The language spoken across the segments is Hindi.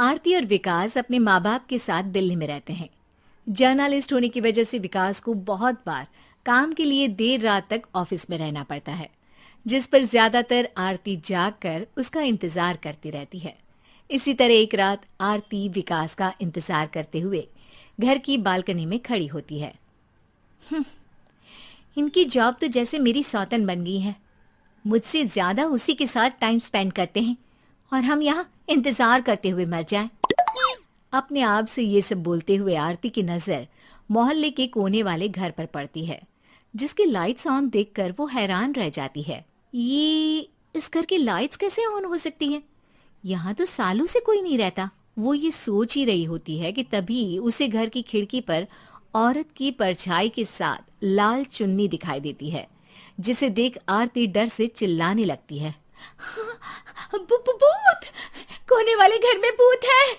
आरती और विकास अपने माँ बाप के साथ दिल्ली में रहते हैं। जर्नलिस्ट होने की वजह से विकास को बहुत बार काम के लिए देर रात तक ऑफिस में रहना पड़ता है, जिस पर ज्यादातर आरती जाग कर उसका इंतजार करती रहती है। इसी तरह एक रात आरती विकास का इंतजार करते हुए घर की बालकनी में खड़ी होती है। इनकी जॉब तो जैसे मेरी सौतन बन गई है। मुझसे ज्यादा उसी के साथ टाइम स्पेंड करते हैं और हम यहाँ इंतजार करते हुए मर जाएं। अपने आप से ये सब बोलते हुए आरती की नजर मोहल्ले के कोने वाले घर पर पड़ती है, जिसकी लाइट्स ऑन देखकर वो हैरान रह जाती है। ये इस घर की लाइट्स कैसे ऑन हो सकती हैं? यहाँ तो सालों से कोई नहीं रहता। वो ये सोच ही रही होती है कि तभी उसे घर की खिड़की पर औरत की परछाई के साथ लाल चुन्नी दिखाई देती है, जिसे देख आरती डर से चिल्लाने लगती है। भूत! कोने वाले घर में भूत है!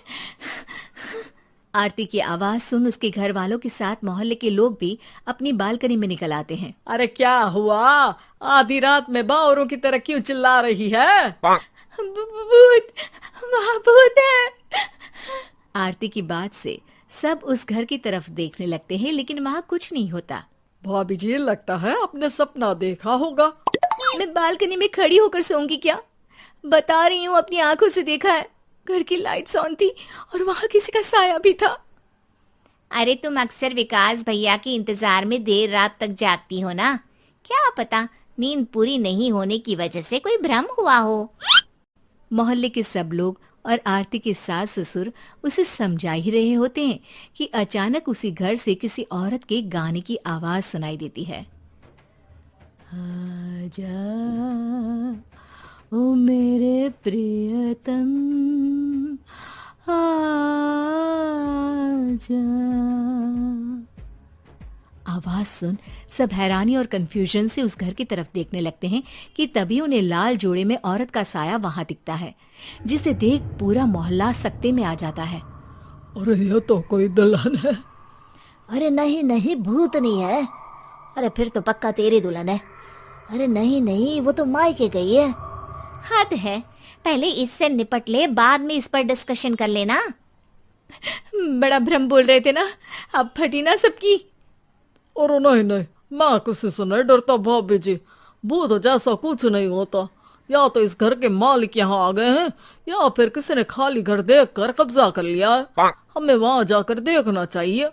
आरती की आवाज सुन उसके घर वालों के साथ मोहल्ले के लोग भी अपनी बालकनी में निकल आते हैं। अरे क्या हुआ? आधी रात में बावरों की तरह क्यों चिल्ला रही है? भूत! वहाँ भूत है! आरती की बात से सब उस घर की तरफ देखने लगते हैं, लेकिन वहाँ कुछ नहीं होता। भाभी जी, लगता है आपने सपना देखा होगा। मैं बालकनी में खड़ी होकर सोऊंगी क्या? बता रही हूँ, अपनी आंखों से देखा है। घर की लाइट्स ऑन थी और वहाँ किसी का साया भी था। अरे तुम अक्सर विकास भैया के इंतजार में देर रात तक जागती हो ना, क्या पता नींद पूरी नहीं होने की वजह से कोई भ्रम हुआ हो। मोहल्ले के सब लोग और आरती के सास ससुर उसे समझा ही रहे होते हैं कि अचानक उसी घर से किसी औरत के गाने की आवाज सुनाई देती है। आजा ओ मेरे प्रियतम आजा। आवाज सुन सब हैरानी और कंफ्यूजन से उस घर की तरफ देखने लगते हैं कि तभी उन्हें लाल जोड़े में औरत का साया वहां दिखता है, जिसे देख पूरा मोहल्ला सकते में आ जाता है। अरे ये तो कोई दुल्हन है। अरे नहीं नहीं, भूत नहीं है। अरे फिर तो पक्का तेरी दुल्हन है। अरे नहीं नहीं, वो तो मायके गई है। हद है, पहले इससे निपट ले, बाद में इस पर डिस्कशन कर लेना। बड़ा भ्रम बोल रहे थे ना, अब फटी ना सबकी। और नहीं नहीं, मैं किसी से नहीं डरता भाभी जी। भूत जैसा कुछ नहीं होता। या तो इस घर के मालिक यहाँ आ गए हैं, या फिर किसी ने खाली घर देख कर कब्जा कर लिया है। हमें वहां जाकर देखना चाहिए।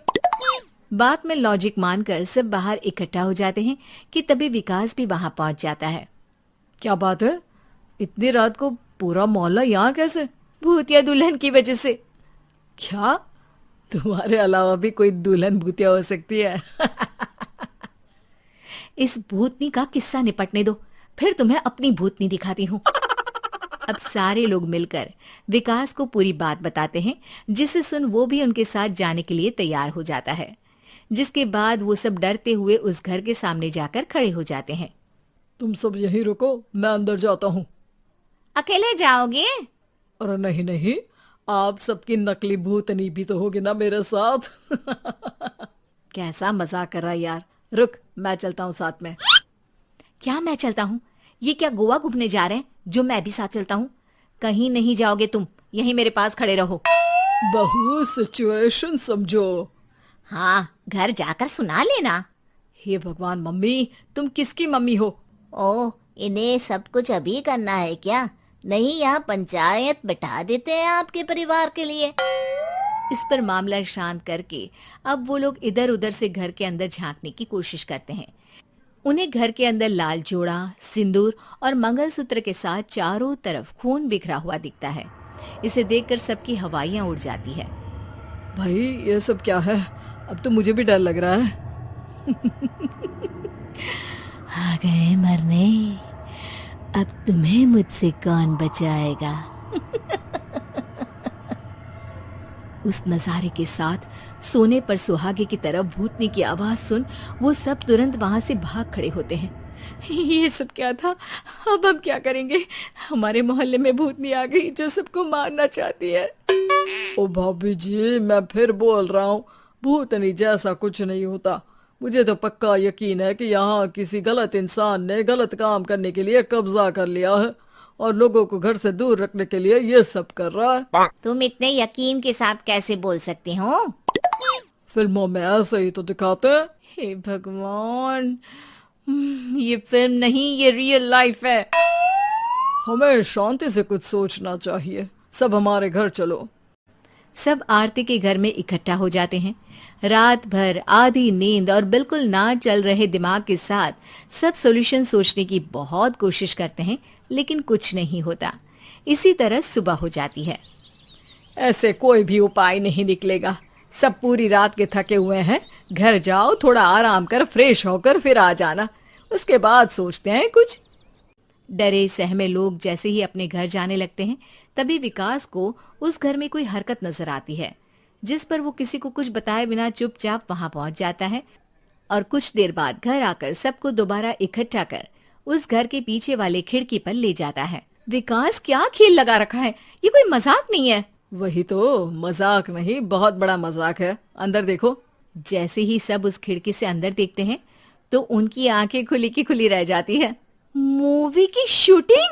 बात में लॉजिक मानकर सब बाहर इकट्ठा हो जाते हैं कि तभी विकास भी वहां पहुंच जाता है। क्या बात है? इतनी रात को पूरा मोहल्ला यहाँ कैसे? भूतिया दुल्हन की वजह से। क्या तुम्हारे अलावा भी कोई दुल्हन भूतिया हो सकती है? इस भूतनी का किस्सा निपटने दो, फिर तुम्हें अपनी भूतनी दिखाती हूँ। अब सारे लोग मिलकर विकास को पूरी बात बताते हैं, जिसे सुन वो भी उनके साथ जाने के लिए तैयार हो जाता है। जिसके बाद वो सब डरते हुए उस घर के सामने जाकर खड़े हो जाते हैं। तुम सब यहीं रुको, मैं अंदर जाता हूँ। अकेले जाओगे? अरे नहीं नहीं, आप सबकी नकली भूतनी भी तो होगी ना मेरे साथ। कैसा मजाक कर रहा है यार। रुक, मैं चलता हूँ साथ में। क्या मैं चलता हूँ? ये क्या गोवा घूमने जा रहे हैं जो मैं भी साथ चलता हूँ? कहीं नहीं जाओगे तुम, यहीं मेरे पास खड़े रहो। बहू सिचुएशन समझो। हाँ, घर जाकर सुना लेना। हे भगवान, मम्मी तुम किसकी मम्मी हो? ओ, इन्हें सब कुछ अभी करना है क्या? नहीं, यहाँ पंचायत बिठा देते हैं आपके परिवार के लिए। इस पर मामला शांत करके अब वो लोग इधर उधर से घर के अंदर झांकने की कोशिश करते हैं। उन्हें घर के अंदर लाल जोड़ा, सिंदूर और मंगलसूत्र के साथ चारों तरफ खून बिखरा हुआ दिखता है। इसे देखकर सबकी हवाइयां उड़ जाती है। भाई ये सब क्या है? अब तो मुझे भी डर लग रहा है। आ गए मरने, अब तुम्हें मुझसे कौन बचाएगा? उस नजारे के साथ सोने पर सुहागे की तरफ भूतनी की आवाज सुन वो सब तुरंत वहां से भाग खड़े होते हैं। ये सब क्या था? अब हम क्या करेंगे? हमारे मोहल्ले में भूतनी आ गई जो सबको मारना चाहती है। ओ भाभी जी, मैं फिर बोल रहा हूँ, भूतनी जैसा कुछ नहीं होता। मुझे तो पक्का यकीन है कि यहाँ किसी गलत इंसान ने गलत काम करने के लिए कब्जा कर लिया है और लोगों को घर से दूर रखने के लिए ये सब कर रहा है। तुम इतने यकीन के साथ कैसे बोल सकते हो? फिल्मों में ऐसे ही तो दिखाते हैं। हे भगवान, ये फिल्म नहीं, ये रियल लाइफ है। हमें शांति से कुछ सोचना चाहिए। सब हमारे घर चलो। सब आरती के घर में इकट्ठा हो जाते हैं। रात भर आधी नींद और बिल्कुल ना चल रहे दिमाग के साथ सब सॉल्यूशन सोचने की बहुत कोशिश करते हैं, लेकिन कुछ नहीं होता। इसी तरह सुबह हो जाती है। ऐसे कोई भी उपाय नहीं निकलेगा। सब पूरी रात के थके हुए हैं। घर जाओ, थोड़ा आराम कर, फ्रेश होकर फिर आ जाना। उसके बाद सोचते हैं कुछ। डरे सहमे लोग जैसे ही अपने घर जाने लगते हैं, तभी विकास को उस घर में कोई हरकत नजर आती है, जिस पर वो किसी को कुछ बताए बिना चुपचाप वहां पहुंच जाता है और कुछ देर बाद घर आकर सबको दोबारा इकट्ठा कर उस घर के पीछे वाले खिड़की पर ले जाता है। विकास, क्या खेल लगा रखा है? ये कोई मजाक नहीं है। वही तो, मजाक नहीं, बहुत बड़ा मजाक है। अंदर देखो। जैसे ही सब उस खिड़की से अंदर देखते हैं तो उनकी आंखें खुली की खुली रह जाती है। मूवी की शूटिंग?